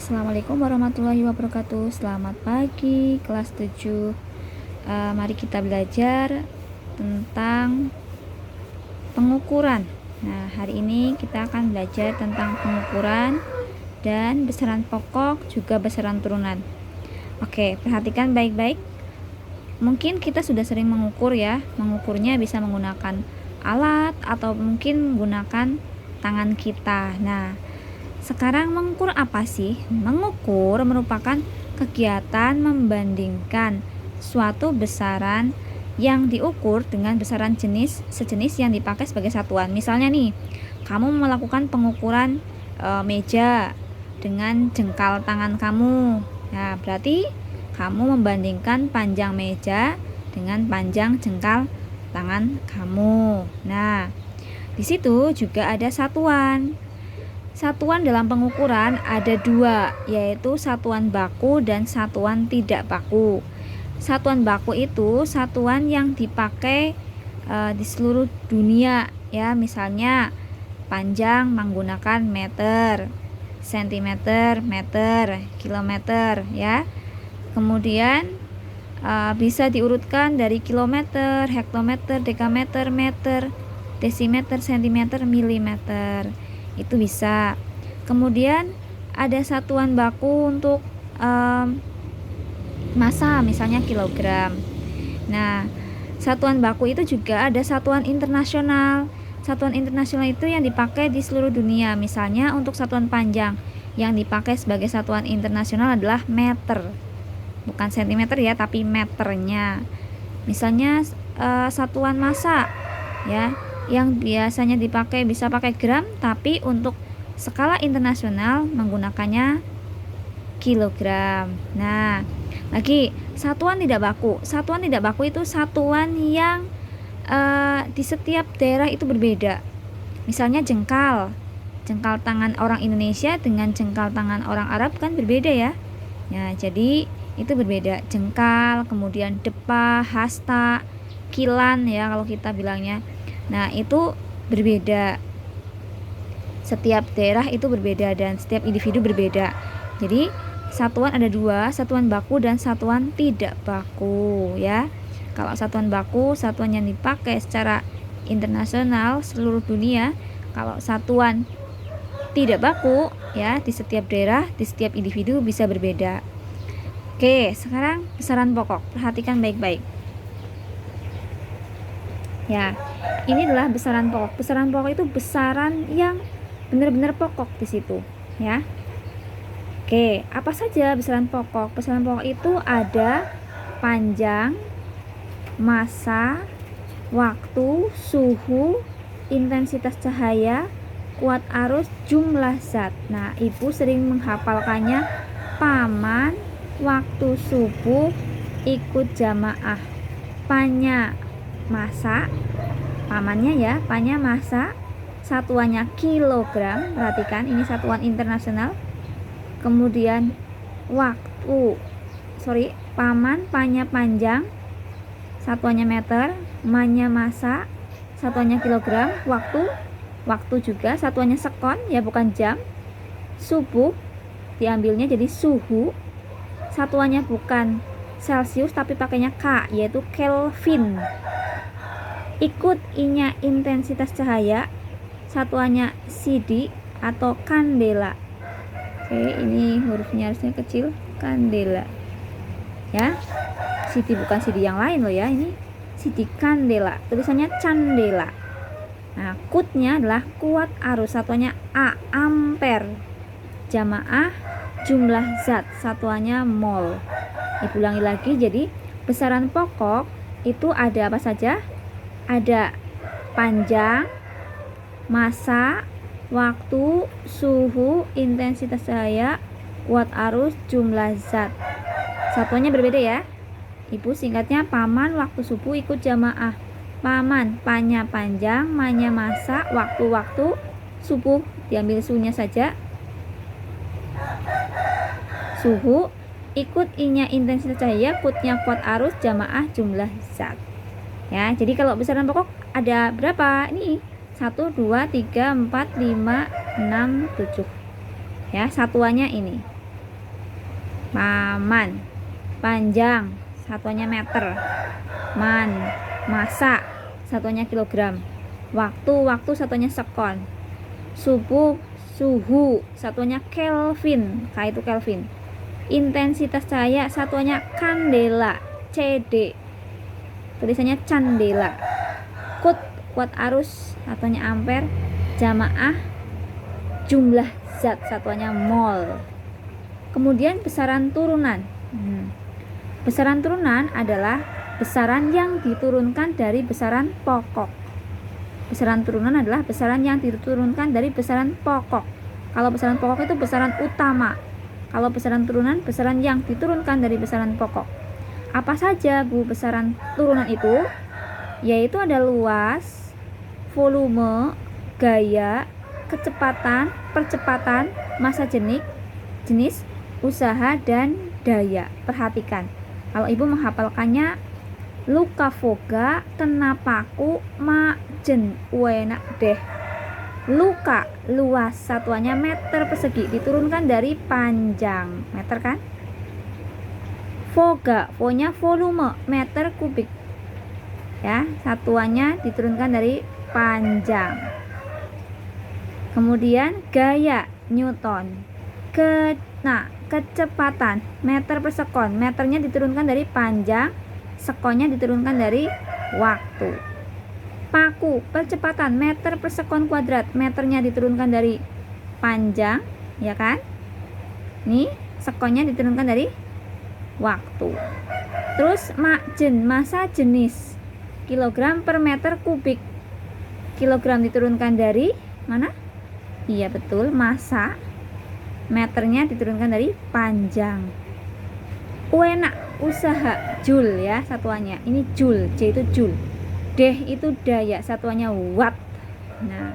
Assalamualaikum warahmatullahi wabarakatuh. Selamat pagi kelas 7. Mari kita belajar tentang pengukuran. Nah, hari ini kita akan belajar tentang pengukuran dan besaran pokok juga besaran turunan. Oke, perhatikan baik-baik. Mungkin kita sudah sering mengukur ya. Mengukurnya bisa menggunakan alat atau mungkin menggunakan tangan kita. Nah, sekarang mengukur apa sih? Mengukur merupakan kegiatan membandingkan suatu besaran yang diukur dengan besaran sejenis yang dipakai sebagai satuan. Misalnya nih, kamu melakukan pengukuran meja dengan jengkal tangan kamu. Nah, berarti kamu membandingkan panjang meja dengan panjang jengkal tangan kamu. Nah, di situ juga ada satuan. Satuan dalam pengukuran ada dua, yaitu satuan baku dan satuan tidak baku. Satuan baku itu satuan yang dipakai di seluruh dunia ya, misalnya panjang menggunakan meter, sentimeter, meter, kilometer ya. Kemudian bisa diurutkan dari kilometer, hektometer, dekameter, meter, desimeter, sentimeter, milimeter. Itu bisa. Kemudian ada satuan baku untuk massa, misalnya kilogram. Nah, satuan baku itu juga ada satuan internasional. Satuan internasional itu yang dipakai di seluruh dunia. Misalnya untuk satuan panjang yang dipakai sebagai satuan internasional adalah meter, bukan sentimeter ya, tapi meternya. Misalnya satuan massa ya, yang biasanya dipakai bisa pakai gram, tapi untuk skala internasional menggunakannya kilogram. Nah, lagi satuan tidak baku. Satuan tidak baku itu satuan yang di setiap daerah itu berbeda. Misalnya jengkal tangan orang Indonesia dengan jengkal tangan orang Arab kan berbeda ya. Ya, jadi itu berbeda. Jengkal, kemudian depa, hasta, kilan ya kalau kita bilangnya. Nah, itu berbeda. Setiap daerah itu berbeda dan setiap individu berbeda. Jadi, satuan ada dua, satuan baku dan satuan tidak baku ya. Kalau satuan baku, satuan yang dipakai secara internasional seluruh dunia. Kalau satuan tidak baku ya, di setiap daerah, di setiap individu bisa berbeda. Oke, sekarang besaran pokok. Perhatikan baik-baik. Ya, ini adalah besaran pokok. Besaran pokok itu besaran yang benar-benar pokok di situ, ya. Oke, apa saja besaran pokok? Besaran pokok itu ada panjang, massa, waktu, suhu, intensitas cahaya, kuat arus, jumlah zat. Nah, Ibu sering menghafalkannya paman, waktu subuh, ikut jamaah. Panya massa, pamannya ya, panya massa, satuannya kilogram. Perhatikan ini satuan internasional. Kemudian paman, panya panjang, satuannya meter, manya massa, satuannya kilogram, waktu juga satuannya sekon ya, bukan jam. Subuh diambilnya jadi suhu, satuannya bukan Celsius tapi pakainya K, yaitu Kelvin. Ikut I-nya intensitas cahaya, satuannya CD atau kandela. Oke, ini hurufnya harusnya kecil, kandela ya. CD bukan CD yang lain loh ya, ini CD kandela, tulisannya candela. Nah, kutnya adalah kuat arus, satuannya A, ampere. Jamaah, jumlah zat, satuannya mol. Ibu ulangi lagi, jadi besaran pokok itu ada apa saja? Ada panjang, massa, waktu, suhu, intensitas cahaya, kuat arus, jumlah zat. Satuannya berbeda ya. Ibu singkatnya paman, waktu, subuh, ikut jamaah. Paman, panya panjang, manya massa, waktu, subuh, diambil suhunya saja. Suhu, ikut I-nya intensitas cahaya, kutnya kuat arus, jamaah, jumlah zat. Ya, jadi kalau besaran pokok ada berapa? Ini 1, 2, 3, 4, 5, 6, 7. Ya, satuannya ini. paman. Panjang, satuannya meter. Man, masa, satuannya kilogram. Waktu satuannya sekon. Suhu, satuannya Kelvin. K itu Kelvin. Intensitas cahaya, satuannya kandela. CD, tulisannya candela. Kuat arus, satuannya ampere. Jamaah, jumlah zat, satuannya mol. Kemudian besaran turunan. Besaran turunan adalah besaran yang diturunkan dari besaran pokok. Besaran turunan adalah besaran yang diturunkan dari besaran pokok. Kalau besaran pokok itu besaran utama. Kalau besaran turunan, besaran yang diturunkan dari besaran pokok. Apa saja, Bu, besaran turunan itu? Yaitu ada luas, volume, gaya, kecepatan, percepatan, massa jenis, usaha, dan daya. Perhatikan, kalau Ibu menghafalkannya, luka foga, tenapaku, majen, wena deh. Luka, luas, satuannya meter persegi, diturunkan dari panjang, meter kan? Foga, vo-nya volume, meter kubik, ya, satuannya diturunkan dari panjang. Kemudian gaya, newton. Kecepatan, meter per sekon, meternya diturunkan dari panjang, sekonnya diturunkan dari waktu. Paku, percepatan, meter per sekon kuadrat, meternya diturunkan dari panjang, ya kan? Nih, sekonnya diturunkan dari waktu. Terus majen, massa jenis, kilogram per meter kubik. Kilogram diturunkan dari mana? Iya betul, massa. Meternya diturunkan dari panjang. Wena, usaha, joule ya satuannya. Ini joule, J itu joule. D itu daya, satuannya watt. Nah,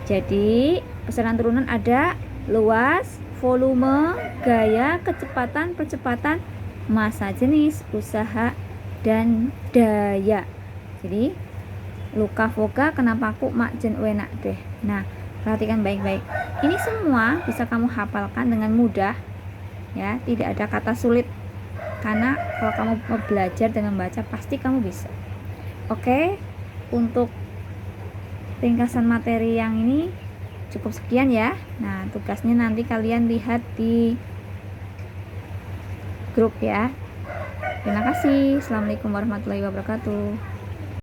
jadi besaran turunan ada luas, volume, gaya, kecepatan, percepatan, massa jenis, usaha, dan daya. Jadi luka foga, kenapaku, majen, wena deh. Nah, perhatikan baik-baik. Ini semua bisa kamu hafalkan dengan mudah, ya. Tidak ada kata sulit. Karena kalau kamu mau belajar dengan baca, pasti kamu bisa. Oke, untuk ringkasan materi yang ini cukup sekian ya. Nah, tugasnya nanti kalian lihat di grup ya. Terima kasih. Assalamualaikum warahmatullahi wabarakatuh.